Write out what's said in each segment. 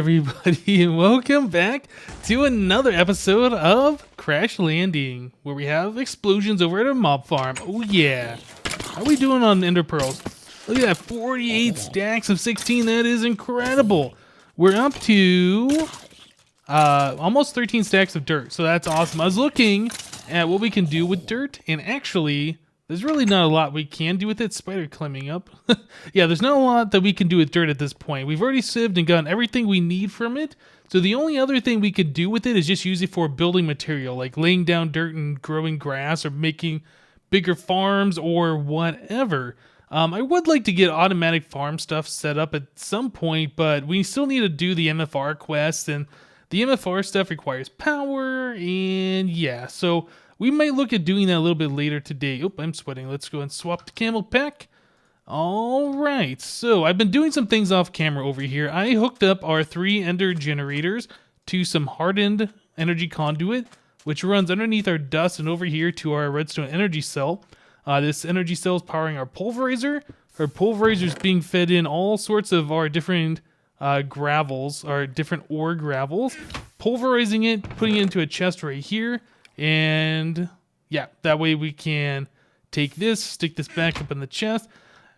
everybody, and welcome back to another episode of Crash Landing, where we have explosions over at a mob farm. Oh yeah. How are we doing on Ender Pearls? Look at that, 48 stacks of 16. That is incredible. We're up to almost 13 stacks of dirt, so that's awesome. I was looking at what we can do with dirt, and actually, there's really not a lot we can do with it. Spider climbing up. Yeah, there's not a lot that we can do with dirt at this point. We've already sieved and gotten everything we need from it. So the only other thing we could do with it is just use it for building material, like laying down dirt and growing grass or making bigger farms or whatever. I would like to get automatic farm stuff set up at some point, but we still need to do the MFR quest, and the MFR stuff requires power, and yeah, so we might look at doing that a little bit later today. Oh, I'm sweating. Let's go and swap the camel pack. All right, so I've been doing some things off camera over here. I hooked up our 3 ender generators to some hardened energy conduit, which runs underneath our dust and over here to our redstone energy cell. This energy cell is powering our pulverizer. Our pulverizer is being fed in all sorts of our different gravels, our different ore gravels, pulverizing it, putting it into a chest right here. And yeah, that way we can take this, stick this back up in the chest.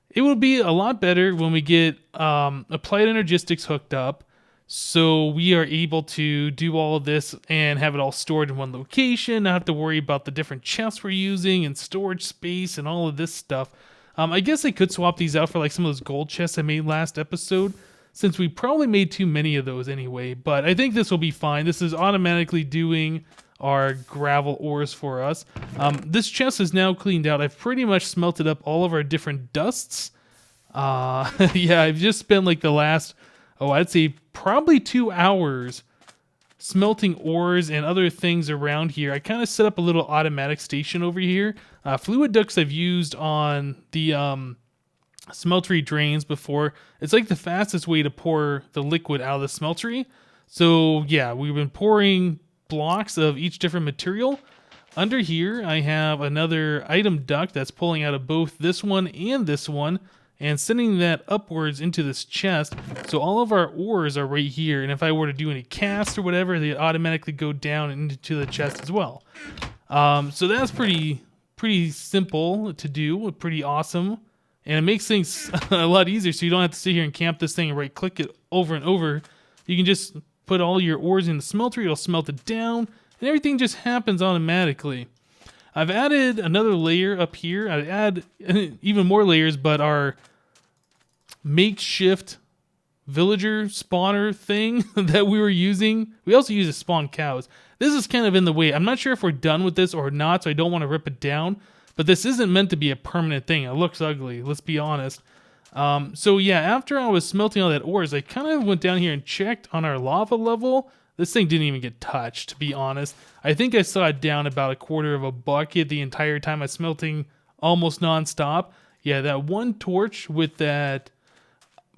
It will be a lot better when we get Applied Energistics hooked up, so we are able to do all of this and have it all stored in one location, not have to worry about the different chests we're using and storage space and all of this stuff. I guess I could swap these out for like some of those gold chests I made last episode, since we probably made too many of those anyway, but I think this will be fine. This is automatically doing our gravel ores for us. This chest is now cleaned out. I've pretty much smelted up all of our different dusts. Yeah, I've just spent like the last, I'd say probably 2 hours smelting ores and other things around here. I kind of set up a little automatic station over here. Fluid ducts I've used on the smeltery drains before. It's like the fastest way to pour the liquid out of the smeltery. So yeah, we've been pouring blocks of each different material. Under here I have another item duct that's pulling out of both this one and sending that upwards into this chest, so all of our ores are right here, and if I were to do any cast or whatever, they automatically go down into the chest as well. So that's pretty simple to do, pretty awesome, and it makes things a lot easier, so you don't have to sit here and camp this thing and right click it over and over. You can just put all your ores in the smelter, it'll smelt it down, and everything just happens automatically. I've added another layer up here. I'd add even more layers, but our makeshift villager spawner thing that we were using, we also use to spawn cows. This is kind of in the way. I'm not sure if we're done with this or not, so I don't want to rip it down, but this isn't meant to be a permanent thing. It looks ugly, let's be honest. So yeah, after I was smelting all that ores, I kind of went down here and checked on our lava level. This thing didn't even get touched, to be honest. I think I saw it down about 1/4 of a bucket the entire time I was smelting almost non-stop. Yeah, that one torch with that,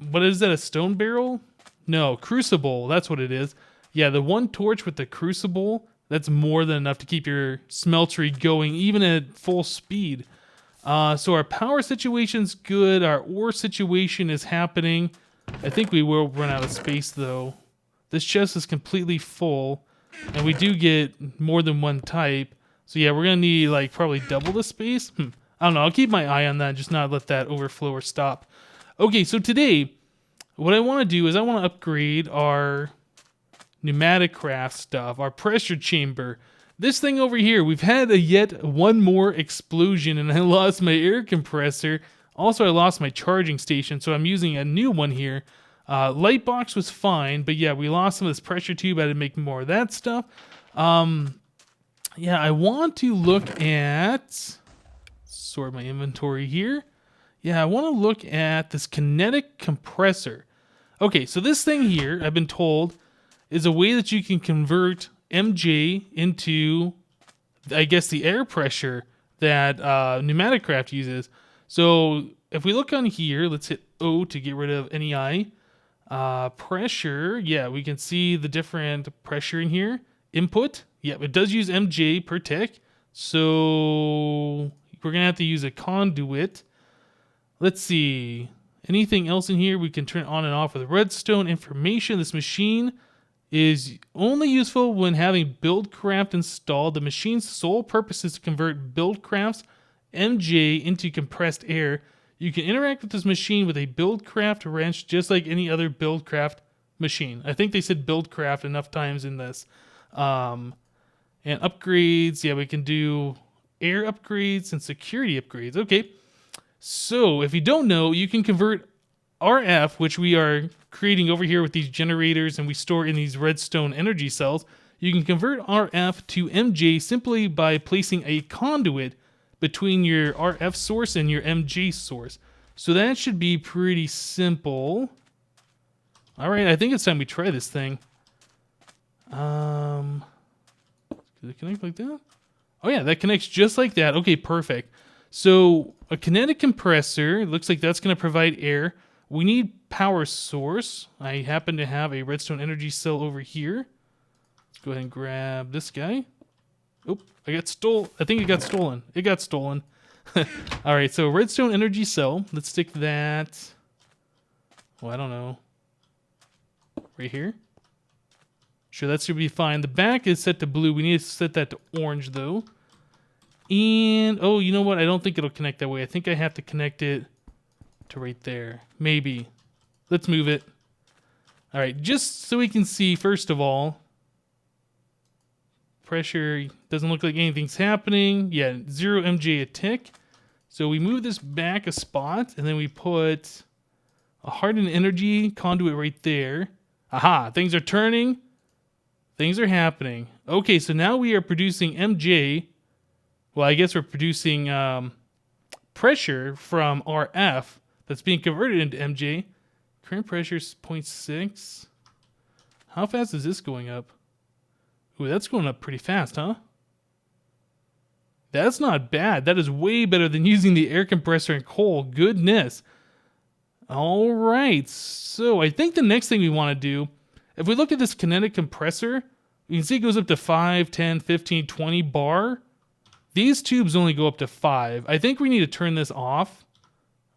what is that, a stone barrel? No, crucible, that's what it is. Yeah, the one torch with the crucible, that's more than enough to keep your smeltery going, even at full speed. So our power situation's good, our ore situation is happening. I think we will run out of space though. This chest is completely full, and we do get more than one type. So yeah, we're gonna need like probably double the space. I don't know, I'll keep my eye on that, just not let that overflow or stop. Okay, so today, what I want to do is I want to upgrade our Pneumaticcraft stuff, our pressure chamber. This thing over here, we've had yet one more explosion, and I lost my air compressor. Also, I lost my charging station, so I'm using a new one here. Light box was fine, but yeah, we lost some of this pressure tube. I had to make more of that stuff. Yeah, I want to look at, sort my inventory here. Yeah, I want to look at this kinetic compressor. Okay, so this thing here, I've been told, is a way that you can convert MJ into, I guess, the air pressure that Pneumaticcraft uses. So if we look on here, let's hit O to get rid of NEI. Pressure, yeah, we can see the different pressure in here. Input, yeah, it does use MJ per tick. So we're going to have to use a conduit. Let's see. Anything else in here we can turn on and off with redstone information. This machine is only useful when having Buildcraft installed. The machine's sole purpose is to convert Buildcraft's MJ into compressed air. You can interact with this machine with a Buildcraft wrench just like any other Buildcraft machine. I think they said Buildcraft enough times in this. And upgrades, yeah, we can do air upgrades and security upgrades. Okay, so if you don't know, you can convert RF, which we are creating over here with these generators and we store in these redstone energy cells. You can convert RF to MJ simply by placing a conduit between your RF source and your MJ source. So that should be pretty simple. All right, I think it's time we try this thing. Does it connect like that? Oh yeah, that connects just like that. Okay, perfect. So a kinetic compressor, it looks like that's going to provide air. We need power source. I happen to have a redstone energy cell over here. Let's go ahead and grab this guy. Oh, I think it got stolen. It got stolen. All right, so redstone energy cell. Let's stick that. Well, I don't know. Right here. Sure, that should be fine. The back is set to blue. We need to set that to orange, though. And, oh, you know what? I don't think it'll connect that way. I think I have to connect it to right there. Maybe. Let's move it. All right, just so we can see, first of all, pressure doesn't look like anything's happening. Yeah, 0 MJ a tick. So we move this back a spot, and then we put a hardened energy conduit right there. Aha, things are turning. Things are happening. Okay, so now we are producing MJ. Well, I guess we're producing pressure from RF that's being converted into MJ. Current pressure is 0.6. How fast is this going up? Ooh, that's going up pretty fast, huh? That's not bad. That is way better than using the air compressor and coal. Goodness. All right. So I think the next thing we want to do, if we look at this kinetic compressor, you can see it goes up to 5, 10, 15, 20 bar. These tubes only go up to 5. I think we need to turn this off.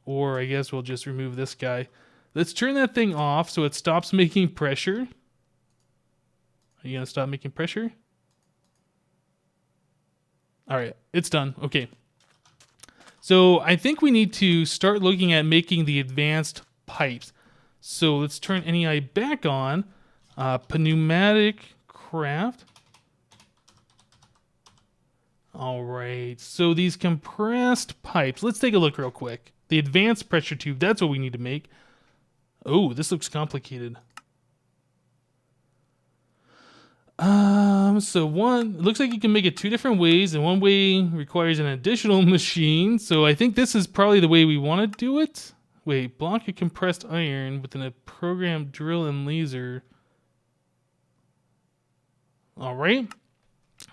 Or I guess we'll just remove this guy. Let's turn that thing off so it stops making pressure. Are you going to stop making pressure? All right, it's done. Okay. So I think we need to start looking at making the advanced pipes. So let's turn NEI back on. Pneumaticcraft. All right, so these compressed pipes. Let's take a look real quick. The advanced pressure tube, that's what we need to make. Oh, this looks complicated. So one, it looks like you can make it 2 different ways, and one way requires an additional machine. So I think this is probably the way we want to do it. Wait, block of compressed iron within a programmed drill and laser. All right,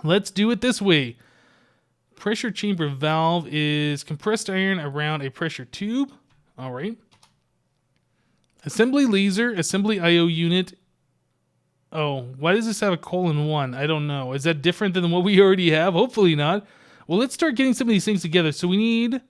let's do it this way. Pressure chamber valve is compressed iron around a pressure tube. All right. Assembly laser, assembly IO unit. Oh, why does this have a :1? I don't know. Is that different than what we already have? Hopefully not. Well, let's start getting some of these things together. So we need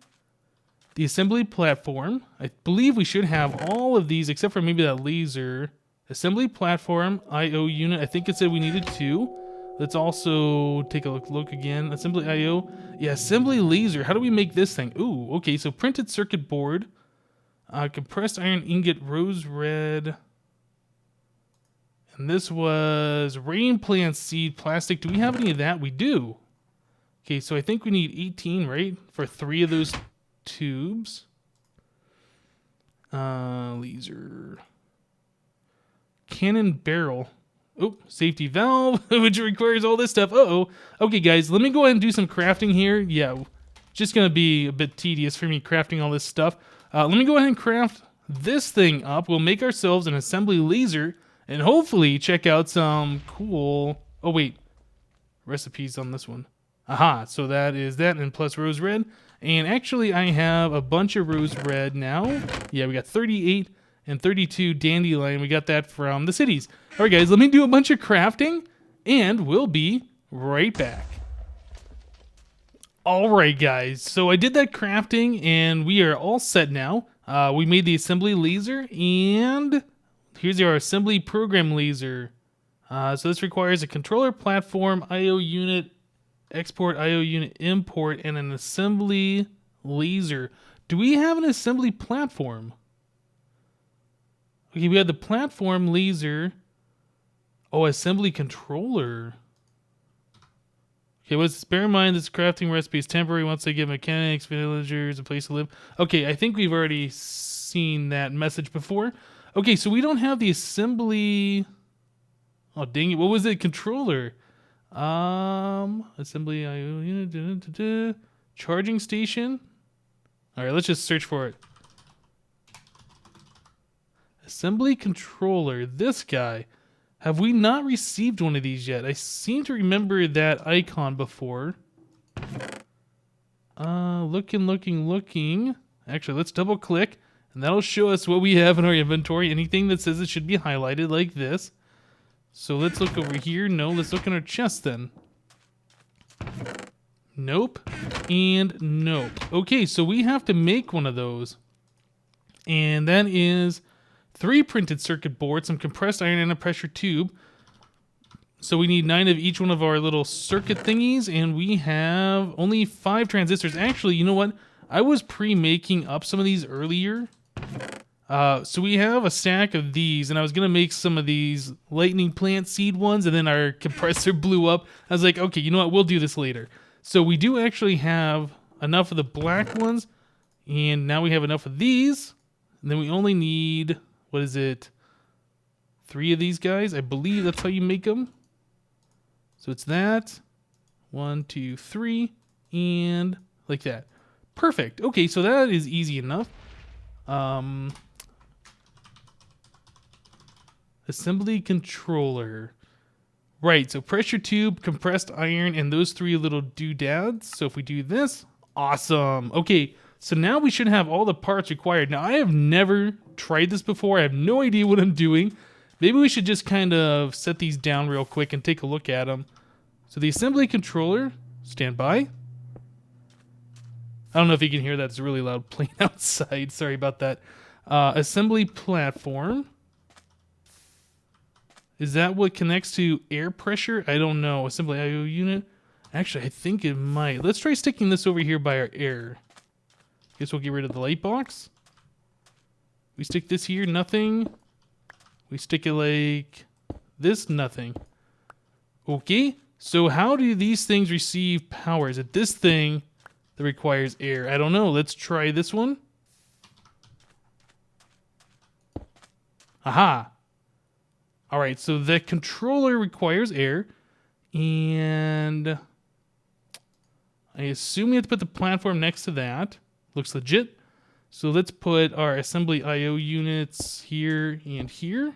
the assembly platform. I believe we should have all of these except for maybe that laser. Assembly platform, IO unit. I think it said we needed 2. Let's also take a look again. Assembly IO. Yeah, assembly laser. How do we make this thing? Ooh, okay. So printed circuit board. Compressed iron ingot, rose red. And this was rain plant seed plastic. Do we have any of that? We do. Okay, so I think we need 18, right? For 3 of those tubes. Laser. Cannon barrel. Oh, safety valve, which requires all this stuff. Uh-oh. Okay, guys, let me go ahead and do some crafting here. Yeah, just going to be a bit tedious for me crafting all this stuff. Let me go ahead and craft this thing up. We'll make ourselves an assembly laser and hopefully check out some cool... Oh, wait. Recipes on this one. Aha, so that is that and plus rose red. And actually, I have a bunch of rose red now. Yeah, we got 38 and 32 dandelion. We got that from the cities. All right, guys, let me do a bunch of crafting, and we'll be right back. All right, guys, so I did that crafting, and we are all set now. We made the assembly laser, and here's our assembly program laser. So this requires a controller platform, I/O unit export, I/O unit import, and an assembly laser. Do we have an assembly platform? Okay, we have the platform laser. Oh, assembly controller. Okay, what's this? Bear in mind this crafting recipe is temporary once they give mechanics, villagers a place to live. Okay, I think we've already seen that message before. Okay, so we don't have the assembly. Oh, dang it. What was it? Controller. Assembly IO unit. Charging station. All right, let's just search for it. Assembly controller. This guy. Have we not received one of these yet? I seem to remember that icon before. Looking. Actually, let's double click, and that'll show us what we have in our inventory. Anything that says it should be highlighted like this. So let's look over here. No, let's look in our chest then. Nope. And nope. Okay, so we have to make one of those. And that is 3 printed circuit boards, some compressed iron, and a pressure tube. So we need 9 of each one of our little circuit thingies, and we have only 5 transistors. Actually, you know what? I was pre-making up some of these earlier. So we have a stack of these, and I was going to make some of these lightning plant seed ones, and then our compressor blew up. I was like, okay, you know what? We'll do this later. So we do actually have enough of the black ones, and now we have enough of these. And then we only need... What is it? 3 of these guys. I believe that's how you make them. So it's that. 1, 2, 3. And like that. Perfect. Okay, so that is easy enough. Assembly controller. Right, so pressure tube, compressed iron, and those 3 little doodads. So if we do this, awesome. Okay, so now we should have all the parts required. Now, I have never tried this before. I have no idea what I'm doing. Maybe we should just kind of set these down real quick and take a look at them. So the assembly controller, stand by. I don't know if you can hear that. It's really loud playing outside. Sorry about that. Assembly platform. Is that what connects to air pressure? I don't know. Assembly I/O unit. Actually, I think it might. Let's try sticking this over here by our air. Guess we'll get rid of the light box. We stick this here, nothing. We stick it like this, nothing. Okay, so how do these things receive power? Is it this thing that requires air? I don't know. Let's try this one. Aha. All right, so the controller requires air, and I assume we have to put the platform next to that. Looks legit. So let's put our assembly I/O units here and here.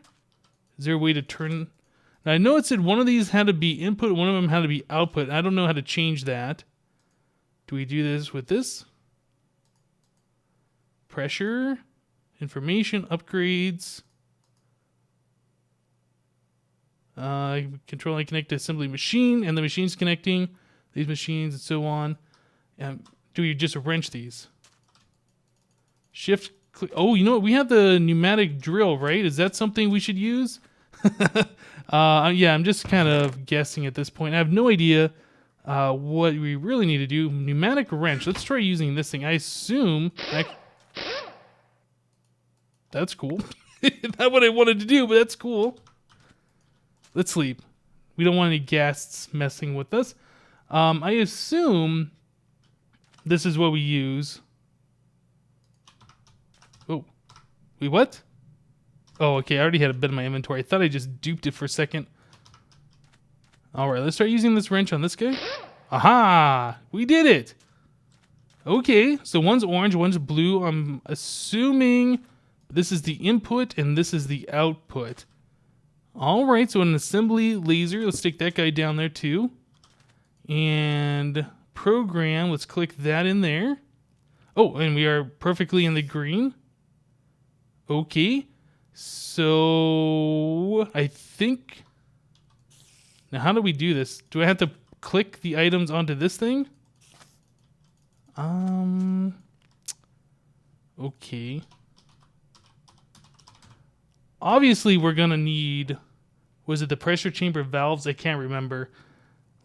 Is there a way to turn? Now I know it said one of these had to be input, one of them had to be output. I don't know how to change that. Do we do this with this? Pressure, information, upgrades. Control and connect to assembly machine, and the machine's connecting these machines and so on. Do we just wrench these? Shift click. Oh, you know what? We have the pneumatic drill, right? Is that something we should use? Yeah, I'm just kind of guessing at this point. I have no idea what we really need to do. Pneumatic wrench. Let's try using this thing. I assume... That's cool. Not what I wanted to do, but that's cool. Let's sleep. We don't want any guests messing with us. I assume this is what we use. Oh. Wait, what? Oh, okay. I already had a bit of my inventory. I thought I just duped it for a second. Alright, let's start using this wrench on this guy. Aha! We did it! Okay, so one's orange, one's blue. I'm assuming this is the input and this is the output. Alright, so an assembly laser. Let's stick that guy down there too. And program. Let's click that in there. Oh, and we are perfectly in the green. Okay. So I think... Now, how do we do this? Do I have to click the items onto this thing? Okay. Obviously, we're going to need... Was it the pressure chamber valves? I can't remember.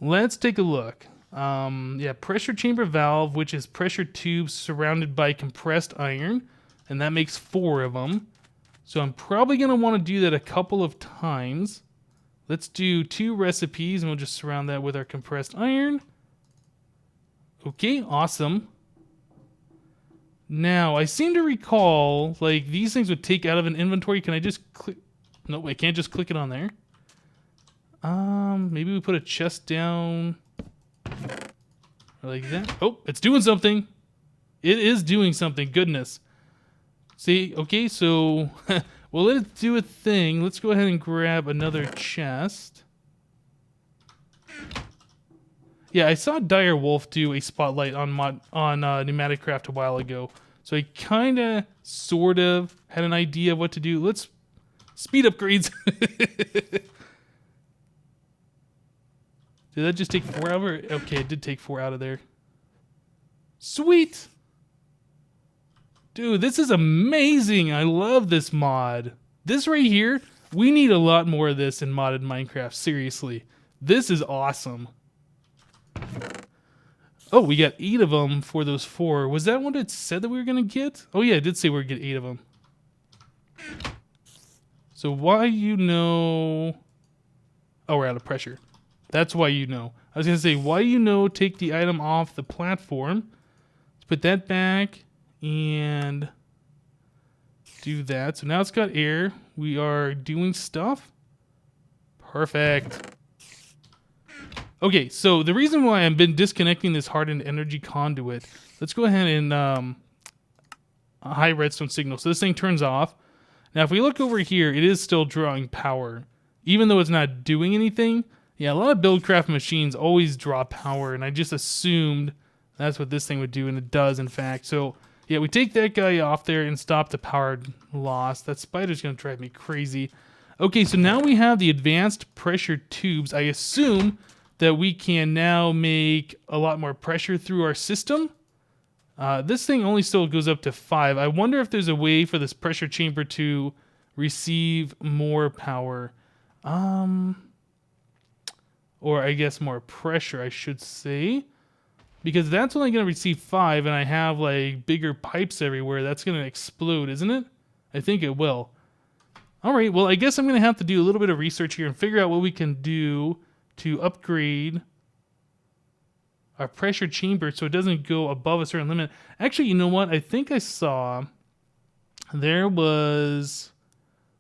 Let's take a look. Yeah, pressure chamber valve, which is pressure tubes surrounded by compressed iron. And that makes 4 of them. So I'm probably going to want to do that a couple of times. Let's do 2 recipes, and we'll just surround that with our compressed iron. Okay, awesome. Now, I seem to recall, like, these things would take out of an inventory. Can I just click? No, I can't just click it on there. Maybe we put a chest down. Like that. Oh, it's doing something. It is doing something. Goodness. See, okay, so... well, let it do a thing. Let's go ahead and grab another chest. Yeah, I saw Dire Wolf do a spotlight on Pneumaticraft a while ago. So I kind of, sort of, had an idea of what to do. Let's speed upgrades. Did that just take 4 out of it? Okay, it did take 4 out of there. Sweet! Dude, this is amazing. I love this mod. This right here, we need a lot more of this in modded Minecraft. Seriously. This is awesome. Oh, we got 8 of them for those 4. Was that what it said that we were going to get? Oh, yeah, it did say we were going to get 8 of them. So why you know... Oh, we're out of pressure. That's why you know. I was going to say, why you know take the item off the platform. Let's put that back and do that. So now it's got air. We are doing stuff. Perfect. Okay, so the reason why I've been disconnecting this hardened energy conduit, let's go ahead and a high redstone signal. So this thing turns off. Now if we look over here, it is still drawing power. Even though it's not doing anything, yeah, a lot of Buildcraft machines always draw power, and I just assumed that's what this thing would do, and it does, in fact. So, yeah, we take that guy off there and stop the power loss. That spider's going to drive me crazy. Okay, so now we have the advanced pressure tubes. I assume that we can now make a lot more pressure through our system. This thing only still goes up to 5. I wonder if there's a way for this pressure chamber to receive more power. Or I guess more pressure, I should say. Because that's only going to receive 5, and I have like bigger pipes everywhere. That's going to explode, isn't it? I think it will. Alright, well I guess I'm going to have to do a little bit of research here and figure out what we can do to upgrade our pressure chamber so it doesn't go above a certain limit. Actually, you know what? I think I saw there was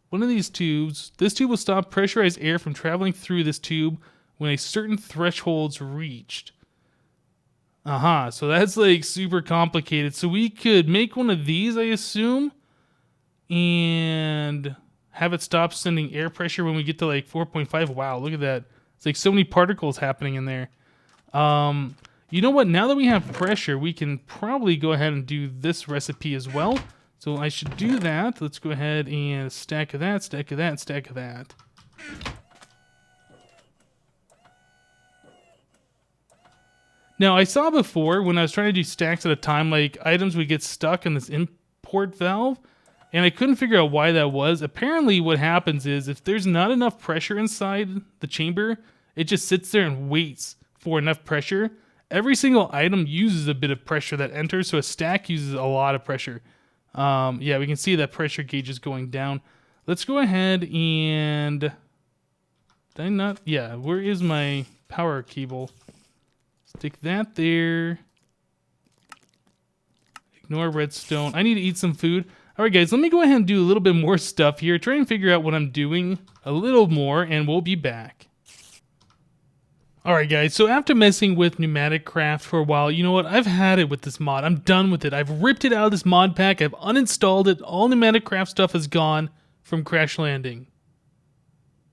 one of these tubes. This tube will stop pressurized air from traveling through this tube when a certain threshold's reached. So that's like super complicated. So we could make one of these, I assume, and have it stop sending air pressure when we get to like 4.5. Wow, look at that. It's like so many particles happening in there. You know what? Now that we have pressure, we can probably go ahead and do this recipe as well. So I should do that. Let's go ahead and stack of that, stack of that, stack of that. Now, I saw before when I was trying to do stacks at a time, like items would get stuck in this import valve, and I couldn't figure out why that was. Apparently, what happens is if there's not enough pressure inside the chamber, it just sits there and waits for enough pressure. Every single item uses a bit of pressure that enters, so a stack uses a lot of pressure. Yeah, we can see that pressure gauge is going down. Let's go ahead and... Did I not? Yeah, where is my power cable? Stick that there. Ignore redstone. I need to eat some food. Alright guys, let me go ahead and do a little bit more stuff here. Try and figure out what I'm doing a little more, and we'll be back. Alright guys, so after messing with Pneumaticcraft for a while, you know what? I've had it with this mod. I'm done with it. I've ripped it out of this mod pack. I've uninstalled it. All Pneumaticcraft stuff is gone from Crash Landing.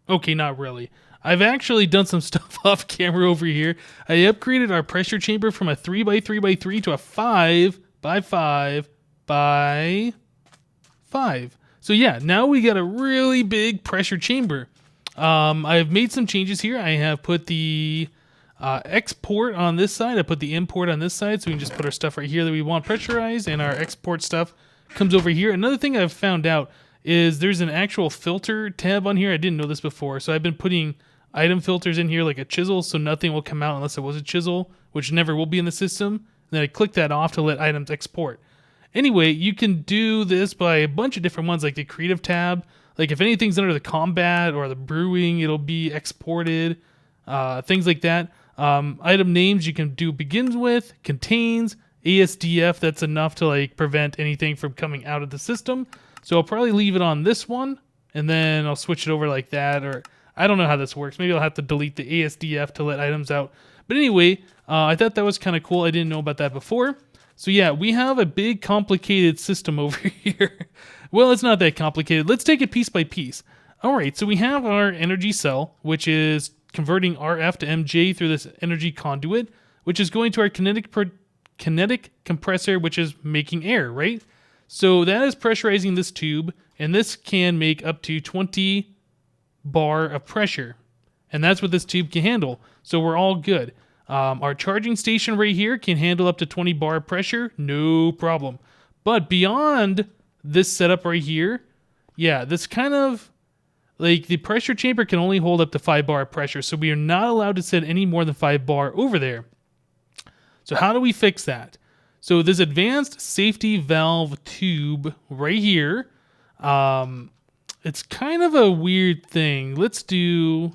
Okay, not really. I've actually done some stuff off camera over here. I upgraded our pressure chamber from a 3x3x3 to a 5x5x5. So yeah, now we got a really big pressure chamber. I've made some changes here. I have put the export on this side. I put the import on this side, so we can just put our stuff right here that we want pressurized, and our export stuff comes over here. Another thing I've found out is there's an actual filter tab on here. I didn't know this before, so I've been putting item filters in here like a chisel, so nothing will come out unless it was a chisel, which never will be in the system. And then I click that off to let items export. Anyway, you can do this by a bunch of different ones, like the creative tab. Like if anything's under the combat or the brewing, it'll be exported, things like that. Item names you can do begins with, contains, ASDF. That's enough to like prevent anything from coming out of the system. So I'll probably leave it on this one, and then I'll switch it over like that, or I don't know how this works. Maybe I'll have to delete the ASDF to let items out. But anyway, I thought that was kind of cool. I didn't know about that before. So yeah, we have a big complicated system over here. Well, it's not that complicated. Let's take it piece by piece. All right, so we have our energy cell, which is converting RF to MJ through this energy conduit, which is going to our kinetic compressor, which is making air, right? So that is pressurizing this tube, and this can make up to 20 bar of pressure. And that's what this tube can handle. So we're all good. Our charging station right here can handle up to 20 bar of pressure, no problem. But beyond this setup right here, yeah, this kind of, like the pressure chamber can only hold up to 5 bar of pressure. So we are not allowed to set any more than 5 bar over there. So how do we fix that? So this advanced safety valve tube right here, it's kind of a weird thing. Let's do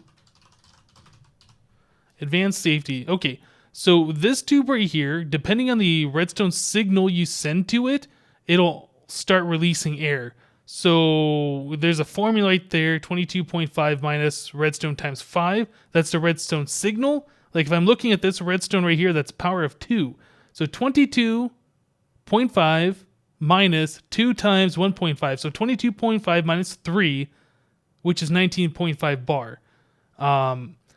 advanced safety. Okay, so this tube right here, depending on the redstone signal you send to it, it'll start releasing air. So there's a formula right there, 22.5 minus redstone times 5. That's the redstone signal. Like if I'm looking at this redstone right here, that's power of 2. So 22.5 minus 2 times 1.5. So 22.5 minus 3, which is 19.5 bar.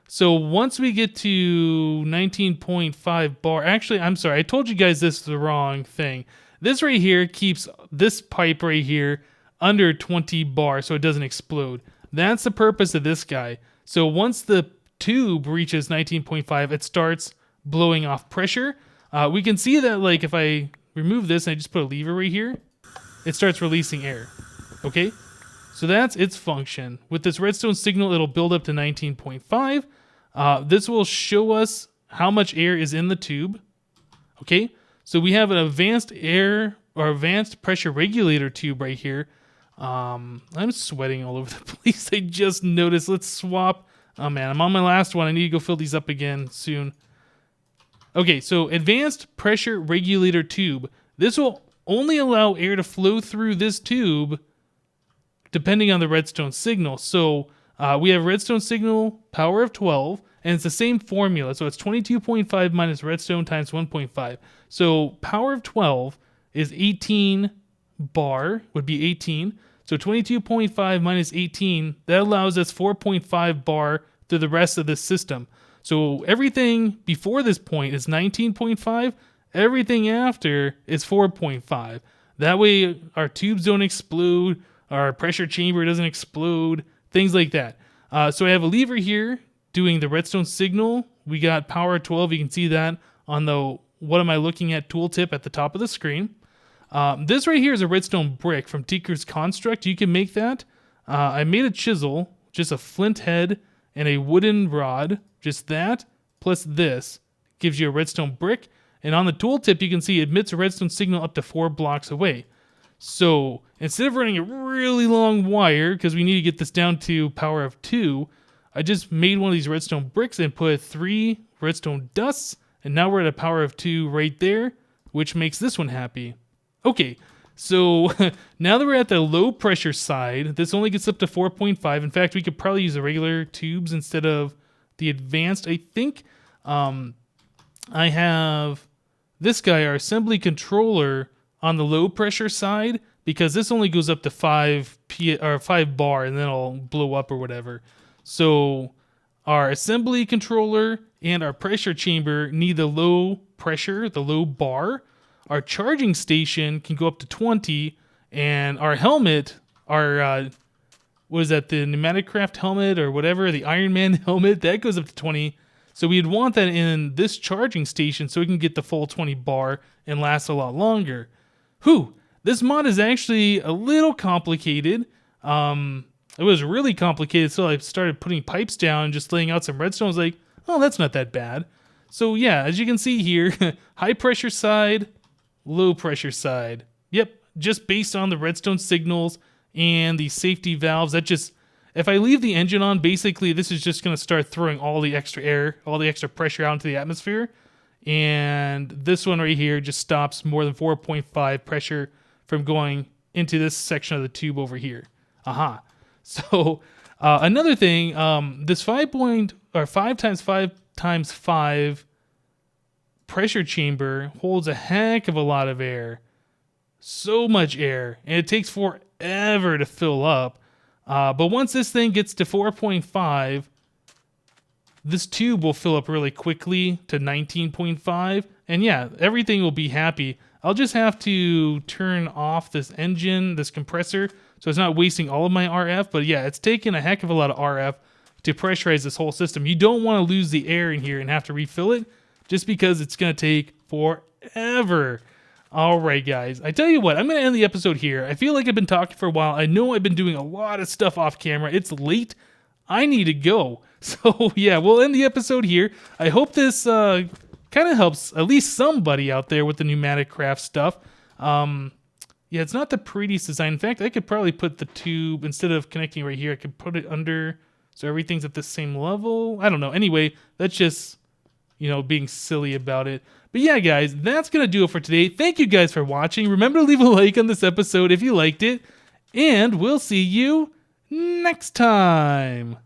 So once we get to 19.5 bar, actually, I'm sorry, I told you guys this is the wrong thing. This right here keeps this pipe right here under 20 bar so it doesn't explode. That's the purpose of this guy. So once the tube reaches 19.5, it starts blowing off pressure. We can see that like if I remove this and I just put a lever right here, it starts releasing air. Okay? So that's its function. With this redstone signal, it'll build up to 19.5. This will show us how much air is in the tube. Okay? So we have an advanced air or advanced pressure regulator tube right here. I'm sweating all over the place. I just noticed. Let's swap. Oh man, I'm on my last one. I need to go fill these up again soon. Okay, so advanced pressure regulator tube. This will only allow air to flow through this tube depending on the redstone signal. So we have redstone signal power of 12, and it's the same formula. So it's 22.5 minus redstone times 1.5. So power of 12 is 18 bar, would be 18. So 22.5 minus 18, that allows us 4.5 bar through the rest of this system. So everything before this point is 19.5. Everything after is 4.5. That way our tubes don't explode, our pressure chamber doesn't explode, things like that. So I have a lever here doing the redstone signal. We got power 12. You can see that on the what am I looking at tooltip at the top of the screen. This right here is a redstone brick from Tinker's Construct. You can make that. I made a chisel, just a flint head, and a wooden rod. Just that, plus this, gives you a redstone brick. And on the tooltip, you can see it emits a redstone signal up to 4 blocks away. So instead of running a really long wire, because we need to get this down to power of 2, I just made one of these redstone bricks and put 3 redstone dusts. And now we're at a power of 2 right there, which makes this one happy. Okay, so now that we're at the low pressure side, this only gets up to 4.5. In fact, we could probably use the regular tubes instead of the advanced. I think I have this guy, our assembly controller, on the low pressure side, because this only goes up to 5 bar and then it'll blow up or whatever. So our assembly controller and our pressure chamber need the low pressure, the low bar. Our charging station can go up to 20, and our helmet, our what is that, the Pneumaticcraft helmet or whatever, the Iron Man helmet, that goes up to 20. So we'd want that in this charging station so we can get the full 20 bar and last a lot longer. Whew, this mod is actually a little complicated. It was really complicated, so I started putting pipes down and just laying out some redstone. I was like, oh, that's not that bad. So yeah, as you can see here, high pressure side, low pressure side. Yep, just based on the redstone signals and the safety valves. That just, if I leave the engine on, basically this is just going to start throwing all the extra air, all the extra pressure out into the atmosphere. And this one right here just stops more than 4.5 pressure from going into this section of the tube over here. Aha. So another thing, this 5 times 5 times 5 pressure chamber holds a heck of a lot of air. So much air, and it takes forever to fill up. But once this thing gets to 4.5, this tube will fill up really quickly to 19.5, and yeah, everything will be happy. I'll just have to turn off this engine, this compressor, so it's not wasting all of my RF. But yeah, it's taking a heck of a lot of RF to pressurize this whole system. You don't want to lose the air in here and have to refill it, just because it's going to take forever. All right, guys. I tell you what, I'm going to end the episode here. I feel like I've been talking for a while. I know I've been doing a lot of stuff off camera. It's late. I need to go. So yeah, we'll end the episode here. I hope this kind of helps at least somebody out there with the Pneumaticcraft stuff. Yeah, it's not the prettiest design. In fact, I could probably put the tube, instead of connecting right here, I could put it under so everything's at the same level. I don't know. Anyway, that's just, being silly about it. But yeah, guys, that's going to do it for today. Thank you guys for watching. Remember to leave a like on this episode if you liked it. And we'll see you next time.